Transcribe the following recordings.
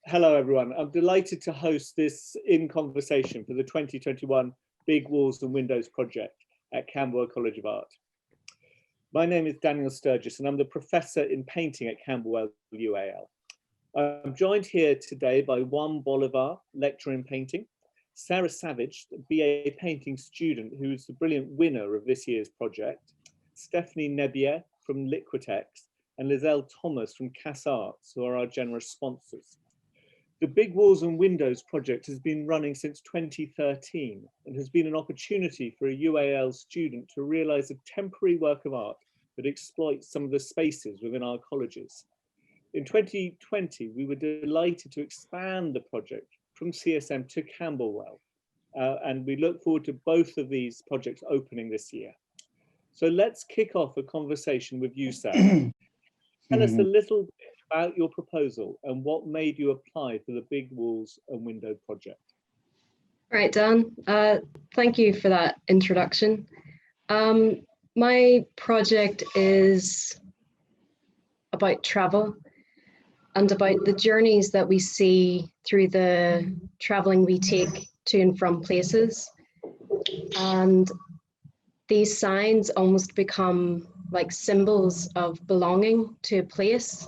Hello, everyone. I'm delighted to host this in conversation for the 2021 Big Walls and Windows project at Camberwell College of Art. My name is Daniel Sturgis, and I'm the Professor in Painting at Camberwell UAL. I'm joined here today by Juan Bolivar, Lecturer in Painting, Sarah Savage, BA Painting student who is the brilliant winner of this year's project, Stephanie Nebier from Liquitex, and Lizelle Thomas from Cass Arts, who are our generous sponsors. The Big Walls and Windows project has been running since 2013 and has been an opportunity for a UAL student to realise a temporary work of art that exploits some of the spaces within our colleges. In 2020, we were delighted to expand the project from CSM to Camberwell, and we look forward to both of these projects opening this year. So let's kick off a conversation with you, Sarah. Tell us a little bit about your proposal and what made you apply for the Big Walls and Window project. Right, Dan, thank you for that introduction. My project is about travel and about the journeys that we see through the traveling we take to and from places. And these signs almost become like symbols of belonging to a place,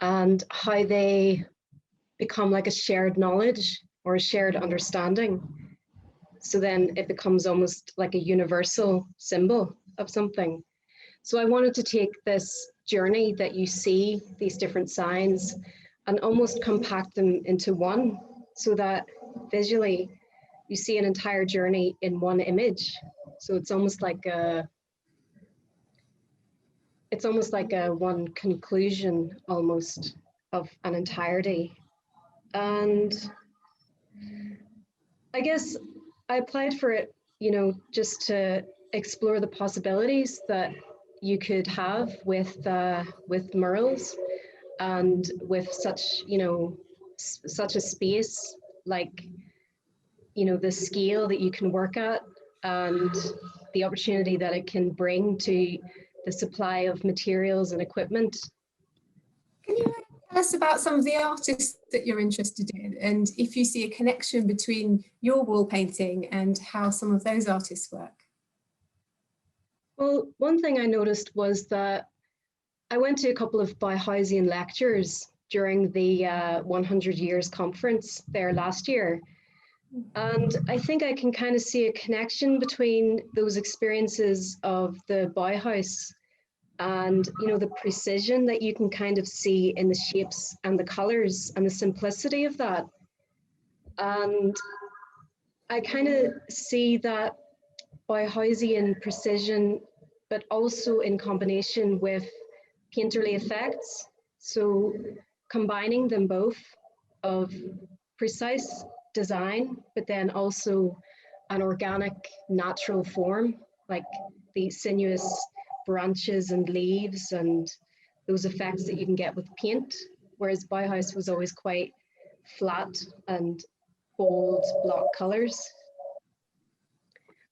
and how they become like a shared knowledge or a shared understanding. So then it becomes almost like a universal symbol of something. So I wanted to take this journey that you see, these different signs, and almost compact them into one, so that visually you see an entire journey in one image. So it's almost like a one conclusion almost of an entirety. And I guess I applied for it, just to explore the possibilities that you could have with murals and with such a space, like, the scale that you can work at and the opportunity that it can bring to the supply of materials and equipment. Can you tell us about some of the artists that you're interested in, and if you see a connection between your wall painting and how some of those artists work? Well, one thing I noticed was that I went to a couple of Bauhausian lectures during the 100 Years conference there last year. And I think I can kind of see a connection between those experiences of the Bauhaus and, the precision that you can kind of see in the shapes and the colors and the simplicity of that. And I kind of see that Bauhausian precision, but also in combination with painterly effects. So combining them both of precise design, but then also an organic, natural form, like the sinuous branches and leaves and those effects that you can get with paint, whereas Bauhaus was always quite flat and bold block colors.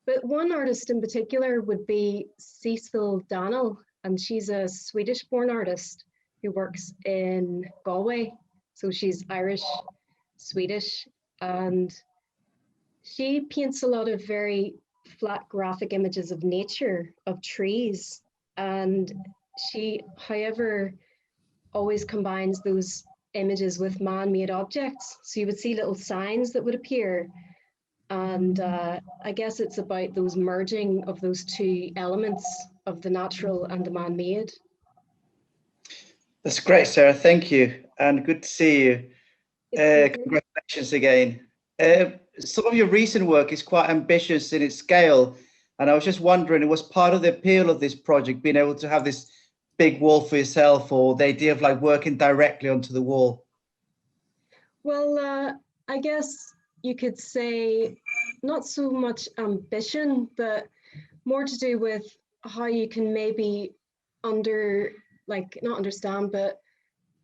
But one artist in particular would be Cecil Daniel, and she's a Swedish-born artist who works in Galway. So she's Irish, Swedish, and she paints a lot of very flat graphic images of nature, of trees. And she, however, always combines those images with man-made objects. So you would see little signs that would appear. And I guess it's about those merging of those two elements of the natural and the man-made. That's great, Sarah. Thank you. And good to see you. Congratulations again. Some of your recent work is quite ambitious in its scale. And I was just wondering, was part of the appeal of this project being able to have this big wall for yourself, or the idea of like working directly onto the wall? Well, I guess you could say not so much ambition, but more to do with how you can maybe not understand, but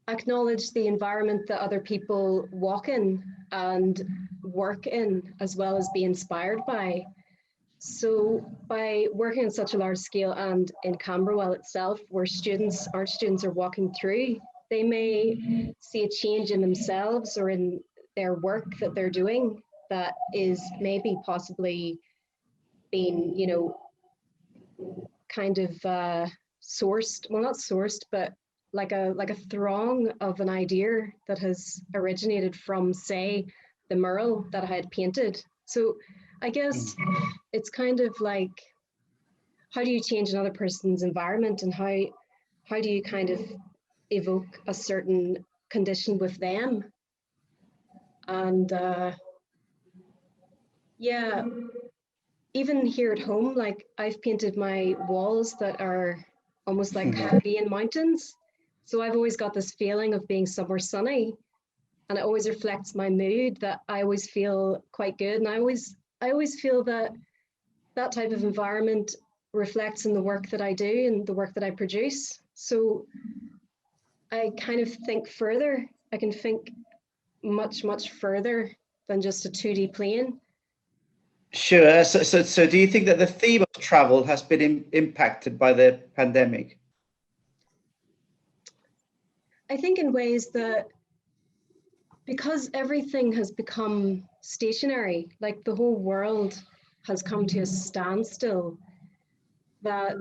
acknowledge the environment that other people walk in and work in, as well as be inspired by. So by working on such a large scale and in Camberwell itself, where art students are walking through they may see a change in themselves or in their work that they're doing that is maybe possibly being, you know, kind of sourced, well, not sourced, but like a throng of an idea that has originated from, say, the mural that I had painted. So I guess it's kind of like, how do you change another person's environment, and how do you kind of evoke a certain condition with them? And yeah, even here at home, like I've painted my walls that are almost like Caribbean mountains. So I've always got this feeling of being somewhere sunny, and it always reflects my mood, that I always feel quite good. And I always feel that that type of environment reflects in the work that I do and the work that I produce. So I kind of think further. I can think much, much further than just a 2D plane. Sure. So do you think that the theme of travel has been impacted by the pandemic? I think in ways that, because everything has become stationary, like the whole world has come to a standstill, that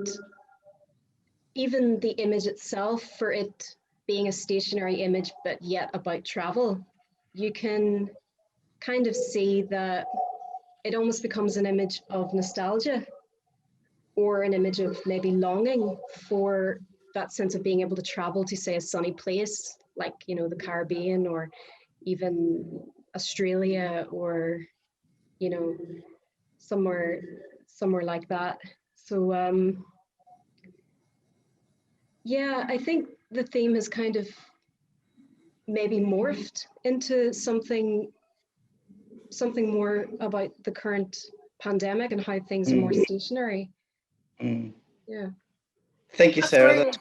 even the image itself, for it being a stationary image, but yet about travel, you can kind of see that it almost becomes an image of nostalgia, or an image of maybe longing for that sense of being able to travel to, say, a sunny place, like, you know, the Caribbean, or even Australia, or, you know, somewhere like that. So yeah, I think the theme has kind of maybe morphed into something more about the current pandemic and how things are more stationary. Yeah. Thank you, Sarah.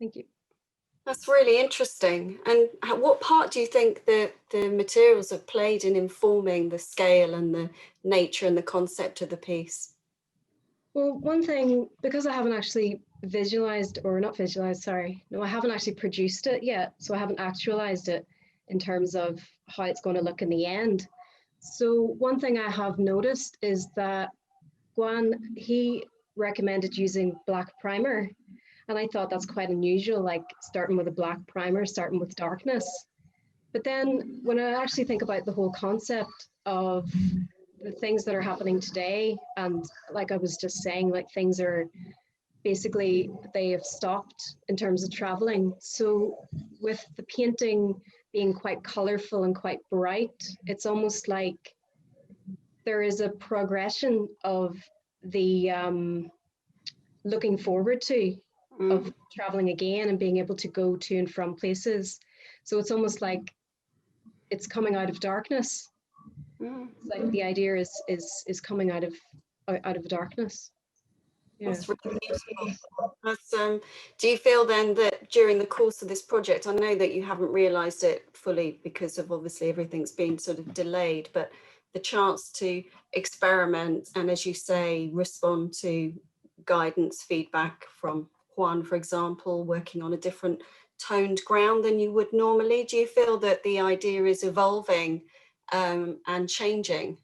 Thank you. That's really interesting. And what part do you think the materials have played in informing the scale and the nature and the concept of the piece? Well, one thing, because I haven't actually visualized, or not visualized, sorry, no, I haven't actually produced it yet. So I haven't actualized it in terms of how it's going to look in the end. So one thing I have noticed is that Guan, he recommended using black primer. And I thought that's quite unusual, like starting with a black primer, starting with darkness. But then when I actually think about the whole concept of the things that are happening today, and like I was just saying, like things are basically, they have stopped in terms of traveling. So with the painting being quite colorful and quite bright, it's almost like there is a progression of the looking forward to, of traveling again and being able to go to and from places. So it's almost like it's coming out of darkness. It's like the idea is coming out of darkness. Yeah. That's really beautiful. That's, do you feel then that during the course of this project, I know that you haven't realised it fully because of obviously everything's been sort of delayed, but the chance to experiment and, as you say, respond to guidance, feedback from Juan, for example, working on a different toned ground than you would normally, do you feel that the idea is evolving and changing?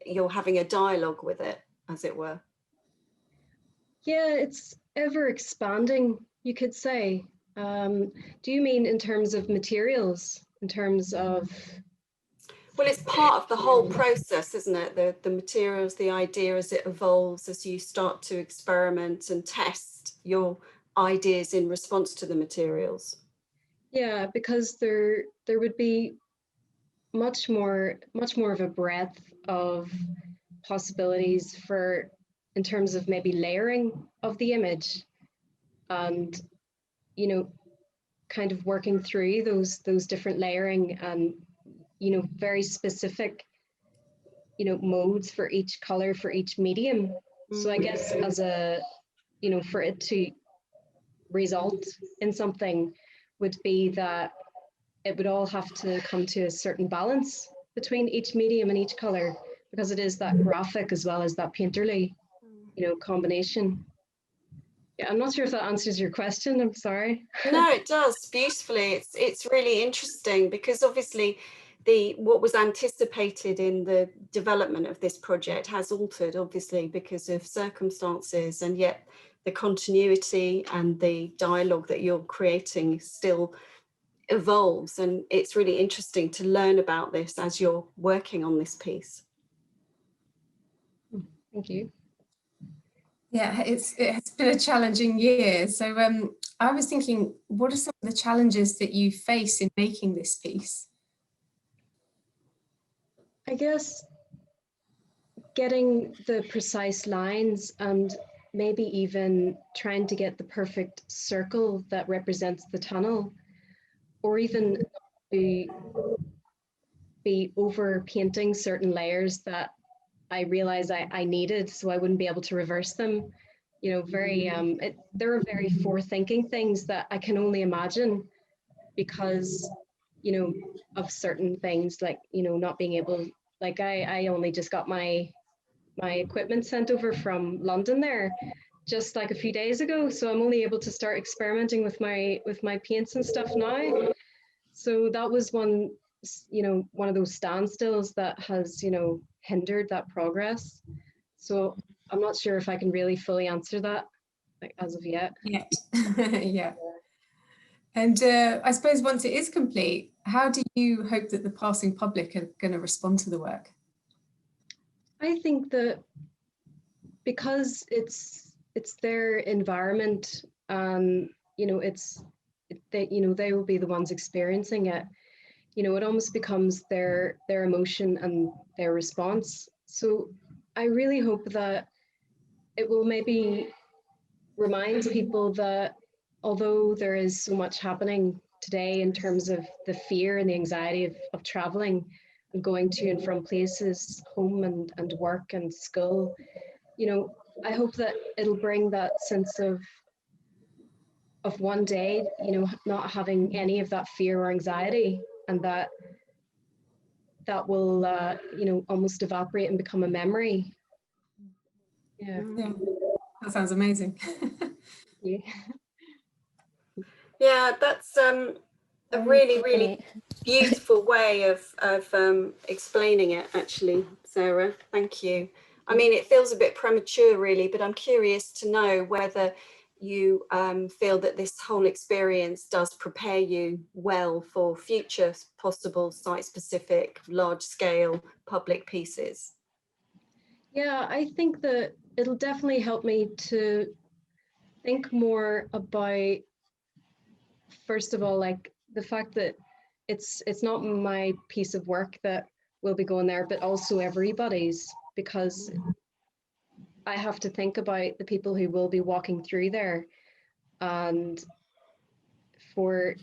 You're having a dialogue with it, as it were. Yeah, it's ever expanding, you could say. Do you mean in terms of materials, in terms of? Well, it's part of the whole process, isn't it? The materials, the idea as it evolves, as you start to experiment and test your ideas in response to the materials. Yeah, because there would be much more of a breadth of possibilities for, in terms of maybe layering of the image, and, you know, kind of working through those different layering and, you know, very specific, you know, modes for each color, for each medium. So I guess as a, you know, for it to result in something would be that it would all have to come to a certain balance between each medium and each color, because it is that graphic as well as that painterly, you know, combination. Yeah, I'm not sure if that answers your question. I'm sorry. No, it does beautifully. It's really interesting because obviously what was anticipated in the development of this project has altered, obviously, because of circumstances, and yet the continuity and the dialogue that you're creating still evolves. And it's really interesting to learn about this as you're working on this piece. Thank you. Yeah, it has been a challenging year. So I was thinking, what are some of the challenges that you face in making this piece? I guess getting the precise lines and maybe even trying to get the perfect circle that represents the tunnel, or even be over painting certain layers that I realized I needed, so I wouldn't be able to reverse them. You know, there are very forward-thinking things that I can only imagine because, you know, of certain things, like, you know, not being able, like I only just got my equipment sent over from London there just like a few days ago, so I'm only able to start experimenting with my paints and stuff now. So that was one, you know, one of those standstills that has, you know, hindered that progress. So I'm not sure if I can really fully answer that, like, as of yet. Yet. Yeah. And I suppose once it is complete, how do you hope that the passing public are going to respond to the work? I think that because it's their environment, you know, you know, they will be the ones experiencing it. You know, it almost becomes their emotion and their response. So I really hope that it will maybe remind people that although there is so much happening today in terms of the fear and the anxiety of traveling and going to and from places, home and work and school, you know, I hope that it'll bring that sense of one day, you know, not having any of that fear or anxiety, and that will, you know, almost evaporate and become a memory. Yeah. Yeah, that sounds amazing. Yeah. Yeah, that's a really, really beautiful way of explaining it, actually, Sarah. Thank you. I mean, it feels a bit premature, really, but I'm curious to know whether you feel that this whole experience does prepare you well for future possible site-specific, large-scale public pieces. Yeah, I think that it'll definitely help me to think more about, first of all, like the fact that it's not my piece of work that will be going there, but also everybody's, because I have to think about the people who will be walking through there. And for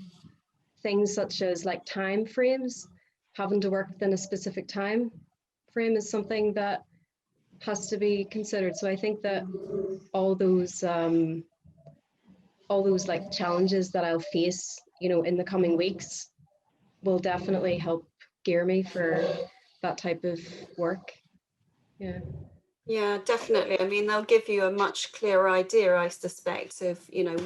things such as like time frames, having to work within a specific time frame is something that has to be considered. So I think that all those like challenges that I'll face, you know, in the coming weeks will definitely help gear me for that type of work. Yeah. Yeah, definitely. I mean, they'll give you a much clearer idea, I suspect, of, you know,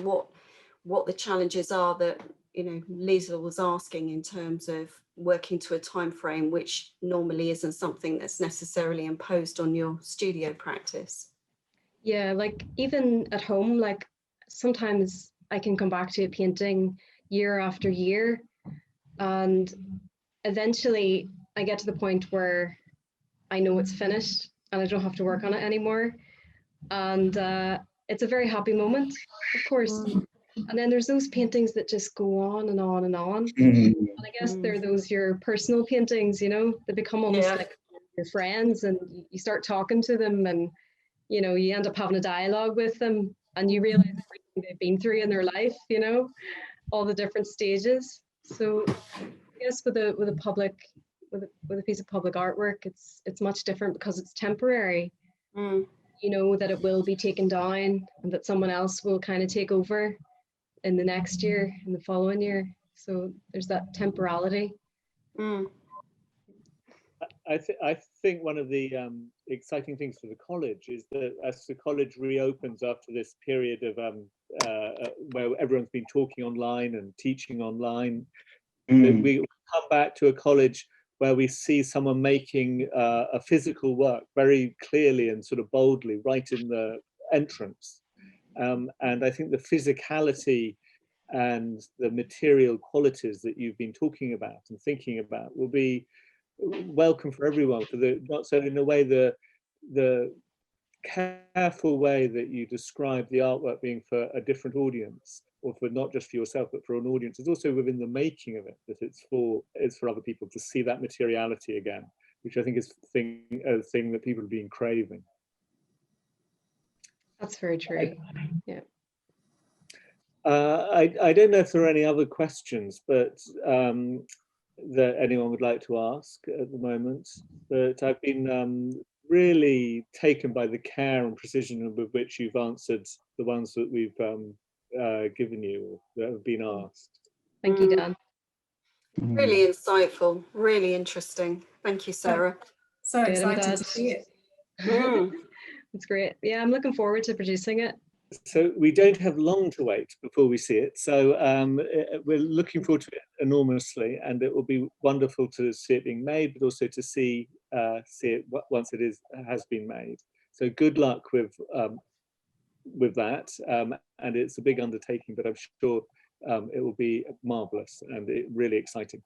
what the challenges are that, you know, Lisa was asking in terms of working to a time frame, which normally isn't something that's necessarily imposed on your studio practice. Yeah, like even at home, like sometimes I can come back to a painting year after year, and eventually I get to the point where I know it's finished and I don't have to work on it anymore. And it's a very happy moment, of course. And then there's those paintings that just go on and on and on. And I guess they're those your personal paintings, you know, they become almost like your friends, and you start talking to them, and, you know, you end up having a dialogue with them, and you realize everything they've been through in their life, you know, all the different stages. So I guess with a public, with a piece of public artwork, it's much different because it's temporary. You know that it will be taken down and that someone else will kind of take over in the next year, in the following year. So there's that temporality. I think one of the exciting things for the college is that as the college reopens after this period of where everyone's been talking online and teaching online, that we come back to a college where we see someone making a physical work very clearly and sort of boldly right in the entrance. And I think the physicality and the material qualities that you've been talking about and thinking about will be welcome for everyone, for the not so in a way the careful way that you describe the artwork being for a different audience, or for not just for yourself but for an audience, is also within the making of it, that it's for other people to see that materiality again, which I think is a thing that people have been craving. That's very true. Yeah. I don't know if there are any other questions, but that anyone would like to ask at the moment. But I've been really taken by the care and precision with which you've answered the ones that we've given you, or that have been asked. Thank you, Dan. Really insightful, really interesting. Thank you, Sarah. So Good, I'm excited glad. to see it. It's great. Yeah, I'm looking forward to producing it. So we don't have long to wait before we see it. So we're looking forward to it enormously, and it will be wonderful to see it being made, but also to see it once it has been made. So good luck with that, and it's a big undertaking, but I'm sure it will be marvelous and really exciting.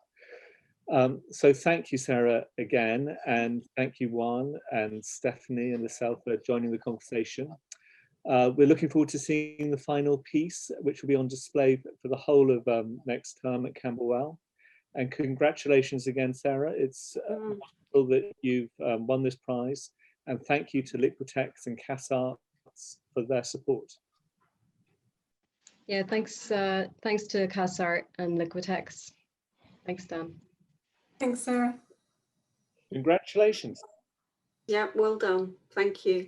So thank you, Sarah, again, and thank you, Juan and Stephanie and Lyselle for joining the conversation. We're looking forward to seeing the final piece, which will be on display for the whole of next term at Camberwell. And congratulations again, Sarah. It's wonderful that you've won this prize. And thank you to Liquitex and CasArts for their support. Yeah, thanks to CasArt and Liquitex. Thanks, Dan. Thanks, Sarah. Congratulations. Yeah, well done. Thank you.